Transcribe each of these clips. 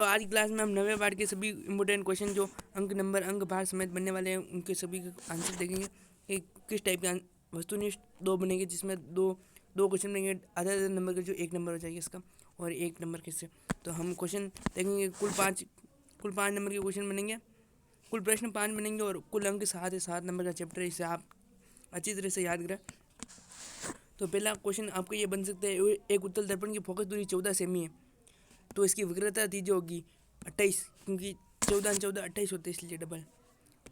तो आज की क्लास में हम 9वें पार्ट के सभी इंपॉर्टेंट क्वेश्चन जो अंक नंबर अंक भार समेत बनने वाले हैं उनके सभी का आंसर देखेंगे कि किस टाइप के वस्तुनिष्ठ दो बनेंगे, जिसमें दो दो क्वेश्चन बनेंगे आधा आधा नंबर का, जो एक नंबर हो जाएगा इसका और एक नंबर किससे। तो हम क्वेश्चन देखेंगे, कुल पाँच नंबर के क्वेश्चन बनेंगे, कुल प्रश्न 5 बनेंगे और कुल अंक 7 है। 7 नंबर का चैप्टर है, इसे आप अच्छी तरह से याद करें। तो पहला क्वेश्चन आपको ये बन सकता है, एक उत्तल दर्पण की फोकस दूरी 14 सेमी है, तो इसकी वक्रता तीज्य होगी 28, क्योंकि 14 14 28 होते हैं, इसलिए डबल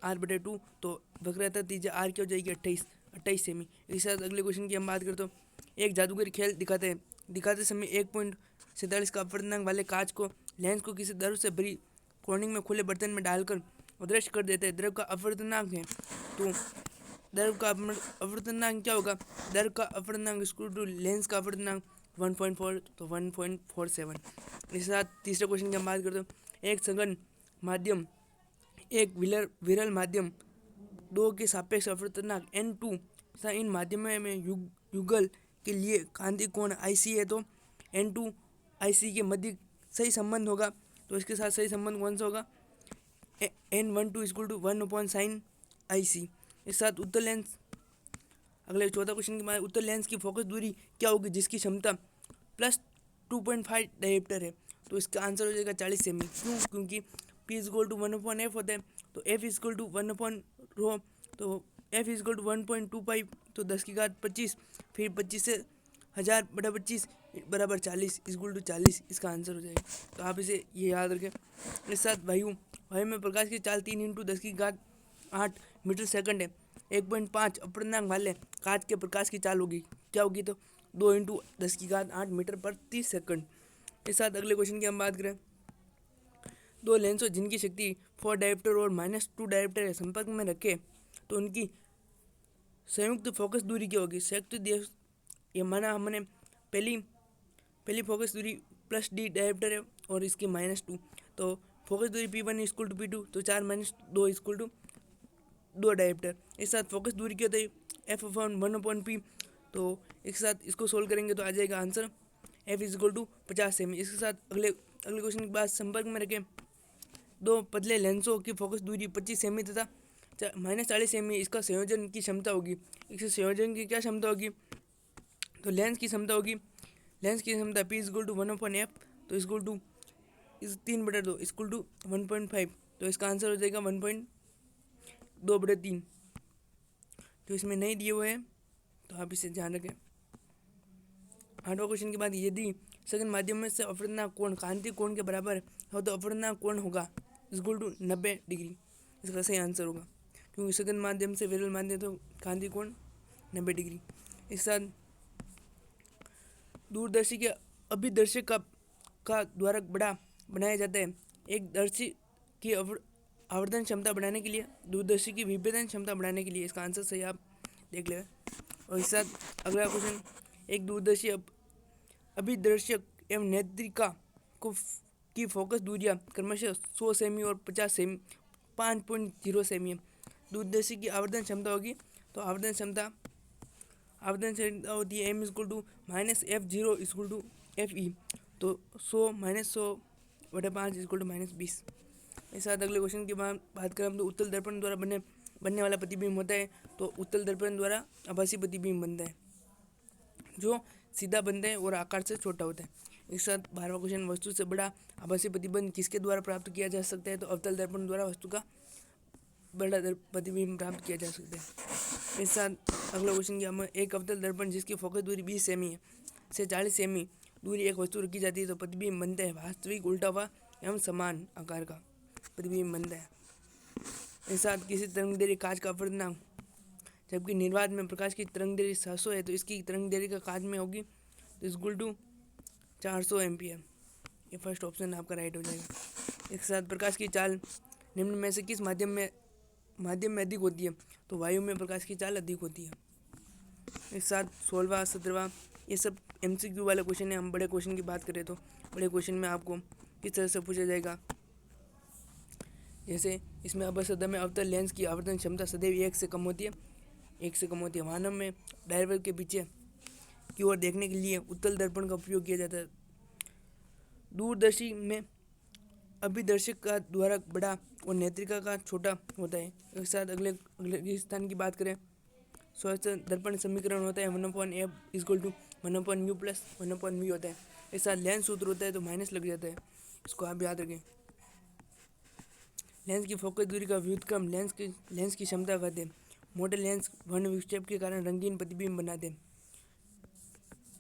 r/2। तो वक्रता तीज्य r क्या हो जाएगी 28 सेमी। इस साथ अगले क्वेश्चन की हम बात करते हैं। एक जादूगर खेल दिखाते समय 1.47 का अपवर्तनांक वाले कांच को लेंस को किसी द्रव से भरी कोनिंग में खुले बर्तन में डालकर अदृश्य कर देते हैं। द्रव का अपवर्तनांक है, तो द्रव का अपवर्तनांक क्या होगा? द्रव का अपवर्तनांक इक्वल टू लेंस का अपवर्तनांक 1.4, तो 1.47। इसके साथ तीसरे क्वेश्चन की हम बात करते हैं। एक सघन माध्यम, एक विरल माध्यम 2 के सापेक्ष अपवर्तनांक n2 तथा इन माध्यमों में युगल के लिए कांति कोण IC है, तो n2 IC के मध्य सही संबंध होगा। तो इसके साथ सही संबंध कौन सा होगा? n12 = 1/sin IC। इसके साथ उत्तर लेंस, अगले चौथा क्वेश्चन के बाद उत्तर लेंस की फोकस दूरी क्या होगी जिसकी क्षमता +2.5 डायोप्टर है, तो इसका आंसर हो जाएगा 40 सेमी। क्यों? क्योंकि P = 1/f होता है, तो F = 1/ρ, तो F = 1.25, तो 10⁻25, फिर 25 से 1000/25 = 40 = 40, इसका आंसर हो जाएगा। तो आप इसे ये याद रखें। इसके साथ वायु में प्रकाश की चाल 3 × 10⁸ मीटर सेकंड है। 1.5 अपवर्तनांक वाले कांच के प्रकाश की चाल होगी क्या होगी? तो 2 × 10⁸ मीटर प्रति सेकंड। इस साथ अगले क्वेश्चन की हम बात करें। दो लेंसों जिनकी शक्ति 4 डायोप्टर और -2 डायोप्टर है संपर्क में रखे, तो उनकी संयुक्त फोकस दूरी क्या होगी? संयुक्त ये माना हमने पहली फोकस दूरी +d डायोप्टर है और इसकी -2, तो फोकस दूरी P1 = P2, तो 4 - 2 = 2 डायोप्टर। इस साथ फोकस दूरी क्या होती है? F/1/P। तो एक साथ इसको सोल्व करेंगे तो आ जाएगा आंसर F = 50 सेमी। इसके साथ अगले क्वेश्चन के बाद संपर्क में रखें दो पतले लेंसों की फोकस दूरी 25 सेमी तथा -40 सेमी इसका संयोजन की क्षमता होगी। इसके संयोजन की क्या क्षमता होगी? तो लेंस की क्षमता होगी, लेंस की क्षमता P = 1/f, तो इक्वल टू 3/2 = 1.5, तो इसका आंसर हो जाएगा 1.2/3। तो इसमें नहीं दिए हुए हैं, तो आप इसे ध्यान रखें। 8वां क्वेश्चन के बाद, यदि सघन माध्यम में से अपवर्तनांक कोण कांति कोण के बराबर हो तो अपवर्तनांक कोण होगा = 90 डिग्री। इसका सही आंसर होगा, क्योंकि सघन माध्यम से विरल माध्यम तो कांति कोण 90 डिग्री। इस साथ दूरदर्शी के अभिदर्शक का द्वारा बड़ा बनाया जाता है। एक दर्शी की आवर्धन क्षमता बढ़ाने के लिए, दूरदर्शी की विभेदन क्षमता बढ़ाने के लिए। इसका आंसर सही आप देख लें। और इस साथ अगला क्वेश्चन, एक दूरदर्शी अभिदर्शक एवं नेत्रिका की फोकस दूरियां क्रमशः 100 सेमी और 5.0 सेमी है। दूरदर्शी की आवर्धन क्षमता होगी, तो आवर्धन क्षमता होती है M = -f0 = fe, तो 100 - 100/5 = -20। इस साथ अगले क्वेश्चन की बात करें तो उत्तल दर्पण द्वारा बनने वाला प्रतिबिंब होता है, तो उत्तल दर्पण द्वारा आभासी प्रतिबिंब बनता है जो सीधा बनता है और आकार से छोटा होता है। एक साथ 12वां क्वेश्चन, वस्तु से बड़ा आभासी प्रतिबिंब किसके द्वारा प्राप्त किया जा सकता है? तो अवतल दर्पण द्वारा वस्तु का बड़ा प्रतिबिंब प्राप्त किया जा सकता है। इस साथ अगला क्वेश्चन किया, एक अवतल दर्पण जिसकी फोकस दूरी 20 सेमी है से 40 सेमी दूरी एक वस्तु रखी जाती है, तो प्रतिबिंब बनता है वास्तविक उल्टा हुआ एवं समान आकार का प्रतिबिंब बनता है। इस साथ किसी तरंगदैर्घ्य कांच का अपवर्तनांक, जबकि निर्वात में प्रकाश की तरंगदैर्घ्य 700 है, तो इसकी तरंगदैर्घ्य का कांच में होगी, तो = 400 एम्पियर। ये फर्स्ट ऑप्शन आपका राइट हो जाएगा। एक साथ प्रकाश की चाल निम्न में से किस माध्यम में अधिक होती है? तो वायु में प्रकाश की चाल अधिक होती है। एक साथ 16वां 17वां ये सब MCQ वाले क्वेश्चन है। हम बड़े क्वेश्चन की बात करें तो बड़े क्वेश्चन में आपको किस तरह से पूछा जाएगा, जैसे इसमें अवसदा में अवतल लेंस की आवर्धन क्षमता सदैव 1 से कम होती है। मानव में डायवर्स के पीछे की ओर देखने के लिए उत्तल दर्पण का उपयोग किया जाता है। दूरदर्शी में अभिदर्शक का द्वारा बड़ा और नेत्रिका का छोटा होता है। एक साथ अगले अगले स्थान की बात करें, स्वस्थ दर्पण समीकरण होता है 1/f=1/u प्लस 1/v होता है। एक साथ लेंस सूत्र होता है तो माइनस लग जाता है, इसको आप याद रखें। लेंस की फोकस दूरी का व्युत्क्रम लेंस की क्षमता कहते हैं। मोटे लेंस वर्ण विक्षेप के कारण रंगीन प्रतिबिंब बनाते हैं।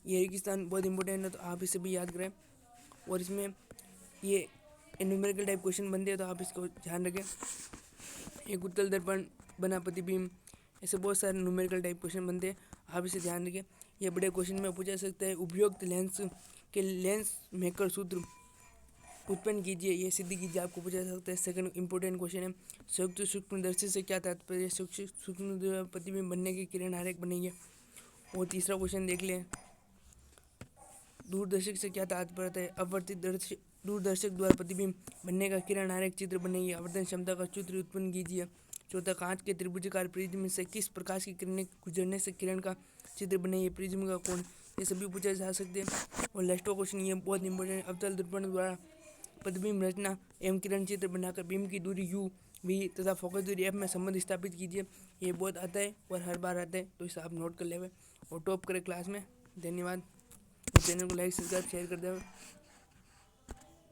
ये एक स्थान बहुत इंपॉर्टेंट है तो आप इसे भी याद करें। और इसमें ये न्यूमेरिकल टाइप क्वेश्चन बनते हैं तो आप इसको ध्यान रखें। एक उत्तल दर्पण बना प्रतिबिंब, ऐसे बहुत सारे न्यूमेरिकल टाइप क्वेश्चन बनते हैं, आप इसे ध्यान रखें। ये बड़े क्वेश्चन में पूछा सकता है। उपयुक्त लेंस के लेंस मेकर सूत्र उत्पन्न कीजिए, ये सिद्ध कीजिए, आपको पूछा जा सकता है। सेकंड इंपॉर्टेंट क्वेश्चन है, संयुक्त सूक्ष्मदर्शी से क्या तात्पर्य? सूक्ष्म प्रतिबिंब बनने के किरण आरेख बनेंगे। और तीसरा क्वेश्चन देख लें, दूरदर्शक से क्या तात्पर्य है? अपवर्तित दूरदर्शक द्वारा प्रतिबिंब बनने का किरण आरेख चित्र बनेगी। आवर्धन क्षमता का सूत्र उत्पन्न कीजिए। चौथा, कांच के त्रिभुजाकार प्रिज्म से किस प्रकाश की किरणें गुजरने से किरण का चित्र बनेगी? प्रिज्म का कोण, ये सभी पूछे जा सकते हैं। और लास्ट क्वेश्चन ये बहुत इंपॉर्टेंट, अवतल दर्पण द्वारा प्रतिबिंब रचना एवं किरण चित्र बनाकर बिंब की दूरी u v तथा फोकस दूरी f में संबंध स्थापित कीजिए। ये बहुत आता है और हर बार आता है तो इसे आप नोट कर लेवे और टॉप करें क्लास में। धन्यवाद। चैनल को लाइक सब्सक्राइब शेयर कर देवे।